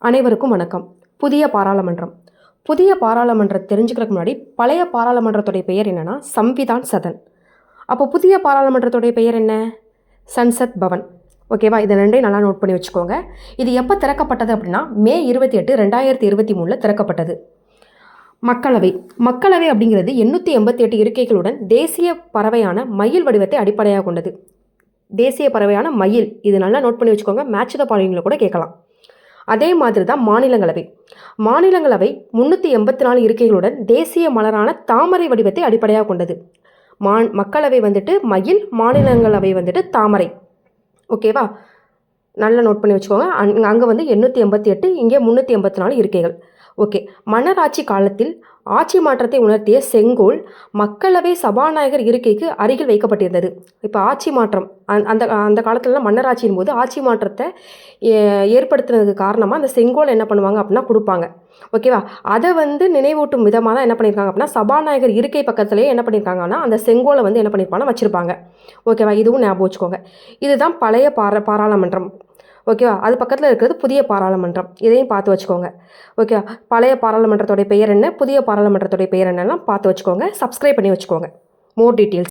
அனைவருக்கும் வணக்கம். புதிய பாராளுமன்றம். புதிய பாராளுமன்றம் தெரிஞ்சுக்கிறதுக்கு முன்னாடி பழைய பாராளுமன்றத்துடைய பெயர் என்னன்னா சம்விதான் சதன். அப்போ புதிய பாராளுமன்றத்துடைய பெயர் என்ன? சன்சத் பவன். ஓகேவா? இதை ரெண்டையும் நல்லா நோட் பண்ணி வச்சுக்கோங்க. இது எப்போ திறக்கப்பட்டது அப்படின்னா மே 28, 2023 திறக்கப்பட்டது. மக்களவை. மக்களவை அப்படிங்கிறது 888 இருக்கைகளுடன் தேசிய பறவையான மயில் வடிவத்தை அடிப்படையாக கொண்டது. தேசிய பறவையான மயில், இது நல்லா நோட் பண்ணி வச்சுக்கோங்க. மேட்ச் த ஃபாலோயிங்கில் கூட கேட்கலாம். அதே மாதிரி தான் மாநிலங்களவை. மாநிலங்களவை 384 இருக்கைகளுடன் தேசிய மலரான தாமரை வடிவத்தை அடிப்படையாக கொண்டது. மக்களவை வந்துட்டு மயில், மாநிலங்களவை வந்துட்டு தாமரை. ஓகேவா? நல்லா நோட் பண்ணி வச்சுக்கோங்க. அங்கே வந்து 888, இங்கே 384 இருக்கைகள். ஓகே. மன்னராட்சி காலத்தில் ஆட்சி மாற்றத்தை உணர்த்திய செங்கோல் மக்களவை சபாநாயகர் இருக்கைக்கு அருகில் வைக்கப்பட்டிருந்தது. இப்போ ஆட்சி மாற்றம் அந்த அந்த காலத்துலலாம் மன்னராட்சியின் போது ஆட்சி மாற்றத்தை ஏற்படுத்துனதுக்கு காரணமாக அந்த செங்கோல் என்ன பண்ணுவாங்க அப்படின்னா கொடுப்பாங்க. ஓகேவா? அதை வந்து நினைவூட்டும் விதமாக தான் என்ன பண்ணியிருக்காங்க அப்படின்னா சபாநாயகர் இருக்கை பக்கத்துலேயே என்ன பண்ணியிருக்காங்கன்னா அந்த செங்கோலை வந்து என்ன பண்ணியிருப்பாங்கன்னா வச்சுருப்பாங்க. ஓகேவா? இதுவும் ஞாபகம் வச்சுக்கோங்க. இதுதான் பழைய பாராளுமன்றம். ஓகேவா? அது பக்கத்தில் இருக்கிறது புதிய பாராளுமன்றம். இதையும் பார்த்து வச்சுக்கோங்க. ஓகேவா? பழைய பாராளுமன்றத்துடைய பெயர் என்ன, புதிய பாராளுமன்றத்துடைய பெயர் என்னெல்லாம் பார்த்து வச்சுக்கோங்க. சப்ஸ்கிரைப் பண்ணி வச்சுக்கோங்க. மோர் டீட்டெயில்ஸ்.